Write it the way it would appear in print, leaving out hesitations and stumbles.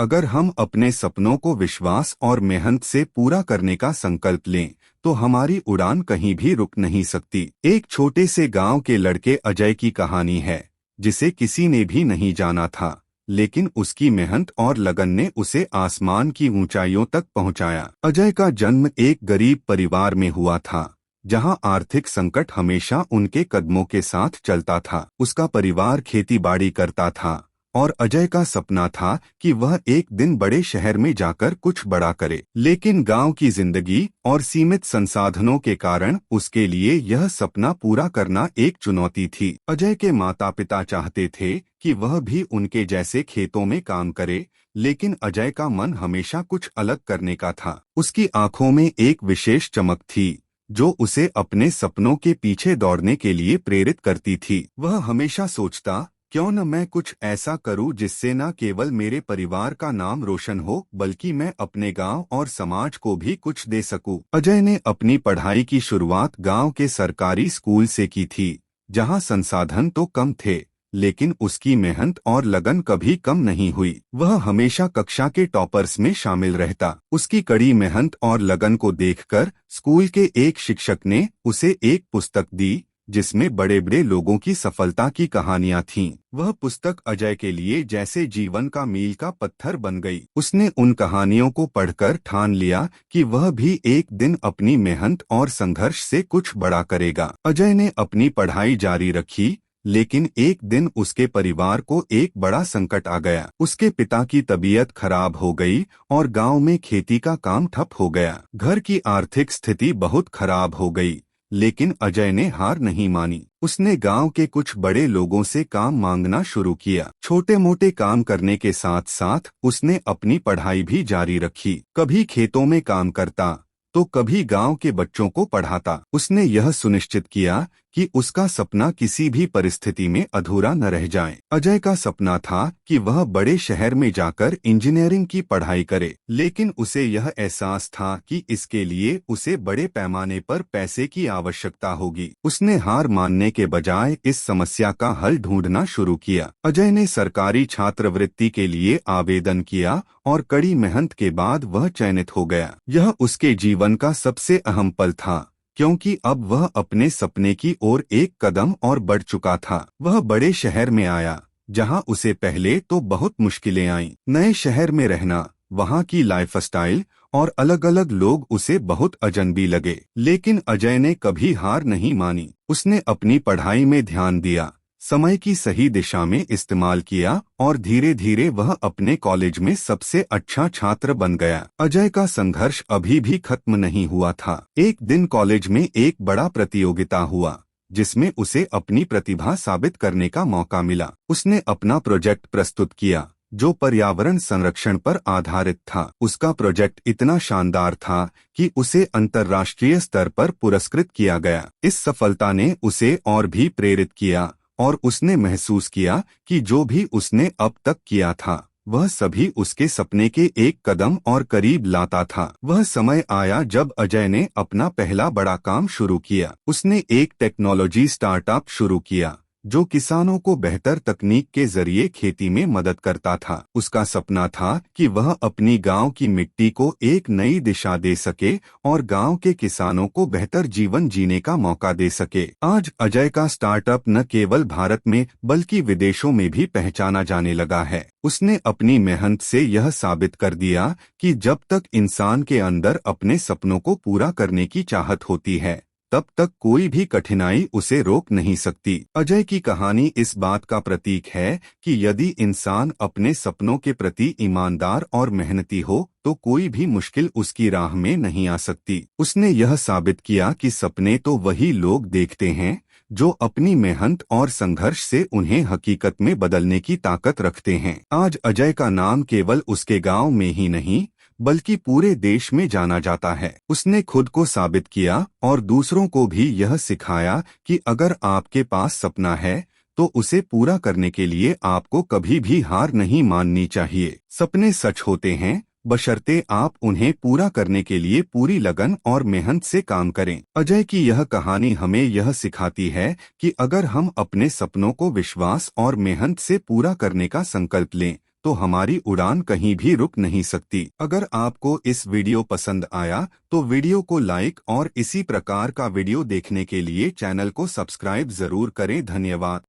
अगर हम अपने सपनों को विश्वास और मेहनत से पूरा करने का संकल्प लें तो हमारी उड़ान कहीं भी रुक नहीं सकती। एक छोटे से गांव के लड़के अजय की कहानी है, जिसे किसी ने भी नहीं जाना था, लेकिन उसकी मेहनत और लगन ने उसे आसमान की ऊंचाइयों तक पहुंचाया। अजय का जन्म एक गरीब परिवार में हुआ था, जहां आर्थिक संकट हमेशा उनके कदमों के साथ चलता था। उसका परिवार खेती बाड़ी करता था और अजय का सपना था कि वह एक दिन बड़े शहर में जाकर कुछ बड़ा करे, लेकिन गांव की जिंदगी और सीमित संसाधनों के कारण उसके लिए यह सपना पूरा करना एक चुनौती थी। अजय के माता पिता चाहते थे कि वह भी उनके जैसे खेतों में काम करे, लेकिन अजय का मन हमेशा कुछ अलग करने का था। उसकी आंखों में एक विशेष चमक थी जो उसे अपने सपनों के पीछे दौड़ने के लिए प्रेरित करती थी। वह हमेशा सोचता, क्यों न मैं कुछ ऐसा करूं जिससे न केवल मेरे परिवार का नाम रोशन हो, बल्कि मैं अपने गांव और समाज को भी कुछ दे सकूं। अजय ने अपनी पढ़ाई की शुरुआत गांव के सरकारी स्कूल से की थी, जहां संसाधन तो कम थे, लेकिन उसकी मेहनत और लगन कभी कम नहीं हुई। वह हमेशा कक्षा के टॉपर्स में शामिल रहता। उसकी कड़ी मेहनत और लगन को देखकर स्कूल के एक शिक्षक ने उसे एक पुस्तक दी, जिसमें बड़े बड़े लोगों की सफलता की कहानियां थीं। वह पुस्तक अजय के लिए जैसे जीवन का मील का पत्थर बन गई। उसने उन कहानियों को पढ़कर ठान लिया कि वह भी एक दिन अपनी मेहनत और संघर्ष से कुछ बड़ा करेगा। अजय ने अपनी पढ़ाई जारी रखी, लेकिन एक दिन उसके परिवार को एक बड़ा संकट आ गया। उसके पिता की तबीयत खराब हो गई और गांव में खेती का काम ठप हो गया। घर की आर्थिक स्थिति बहुत खराब हो गई, लेकिन अजय ने हार नहीं मानी। उसने गांव के कुछ बड़े लोगों से काम मांगना शुरू किया। छोटे मोटे काम करने के साथ साथ उसने अपनी पढ़ाई भी जारी रखी। कभी खेतों में काम करता तो कभी गांव के बच्चों को पढ़ाता। उसने यह सुनिश्चित किया कि उसका सपना किसी भी परिस्थिति में अधूरा न रह जाए। अजय का सपना था कि वह बड़े शहर में जाकर इंजीनियरिंग की पढ़ाई करे, लेकिन उसे यह एहसास था कि इसके लिए उसे बड़े पैमाने पर पैसे की आवश्यकता होगी। उसने हार मानने के बजाय इस समस्या का हल ढूंढना शुरू किया। अजय ने सरकारी छात्रवृत्ति के लिए आवेदन किया और कड़ी मेहनत के बाद वह चयनित हो गया। यह उसके जीवन का सबसे अहम पल था, क्योंकि अब वह अपने सपने की ओर एक कदम और बढ़ चुका था। वह बड़े शहर में आया, जहां उसे पहले तो बहुत मुश्किलें आईं। नए शहर में रहना, वहां की लाइफस्टाइल और अलग अलग लोग उसे बहुत अजनबी लगे, लेकिन अजय ने कभी हार नहीं मानी। उसने अपनी पढ़ाई में ध्यान दिया, समय की सही दिशा में इस्तेमाल किया और धीरे धीरे वह अपने कॉलेज में सबसे अच्छा छात्र बन गया। अजय का संघर्ष अभी भी खत्म नहीं हुआ था। एक दिन कॉलेज में एक बड़ा प्रतियोगिता हुआ, जिसमें उसे अपनी प्रतिभा साबित करने का मौका मिला। उसने अपना प्रोजेक्ट प्रस्तुत किया, जो पर्यावरण संरक्षण पर आधारित था। उसका प्रोजेक्ट इतना शानदार था कि उसे अंतर्राष्ट्रीय स्तर पर पुरस्कृत किया गया। इस सफलता ने उसे और भी प्रेरित किया और उसने महसूस किया कि जो भी उसने अब तक किया था, वह सभी उसके सपने के एक कदम और करीब लाता था। वह समय आया जब अजय ने अपना पहला बड़ा काम शुरू किया। उसने एक टेक्नोलॉजी स्टार्टअप शुरू किया, जो किसानों को बेहतर तकनीक के जरिए खेती में मदद करता था। उसका सपना था कि वह अपनी गांव की मिट्टी को एक नई दिशा दे सके और गांव के किसानों को बेहतर जीवन जीने का मौका दे सके। आज अजय का स्टार्टअप न केवल भारत में बल्कि विदेशों में भी पहचाना जाने लगा है। उसने अपनी मेहनत से यह साबित कर दिया कि जब तक इंसान के अंदर अपने सपनों को पूरा करने की चाहत होती है, तब तक कोई भी कठिनाई उसे रोक नहीं सकती। अजय की कहानी इस बात का प्रतीक है कि यदि इंसान अपने सपनों के प्रति ईमानदार और मेहनती हो, तो कोई भी मुश्किल उसकी राह में नहीं आ सकती। उसने यह साबित किया कि सपने तो वही लोग देखते हैं जो अपनी मेहनत और संघर्ष से उन्हें हकीकत में बदलने की ताकत रखते हैं। आज अजय का नाम केवल उसके गांव में ही नहीं, बल्कि पूरे देश में जाना जाता है। उसने खुद को साबित किया और दूसरों को भी यह सिखाया कि अगर आपके पास सपना है, तो उसे पूरा करने के लिए आपको कभी भी हार नहीं माननी चाहिए। सपने सच होते हैं, बशर्ते आप उन्हें पूरा करने के लिए पूरी लगन और मेहनत से काम करें। अजय की यह कहानी हमें यह सिखाती है कि अगर हम अपने सपनों को विश्वास और मेहनत से पूरा करने का संकल्प लें, तो हमारी उड़ान कहीं भी रुक नहीं सकती। अगर आपको इस वीडियो पसंद आया तो वीडियो को लाइक और इसी प्रकार का वीडियो देखने के लिए चैनल को सब्सक्राइब जरूर करें। धन्यवाद।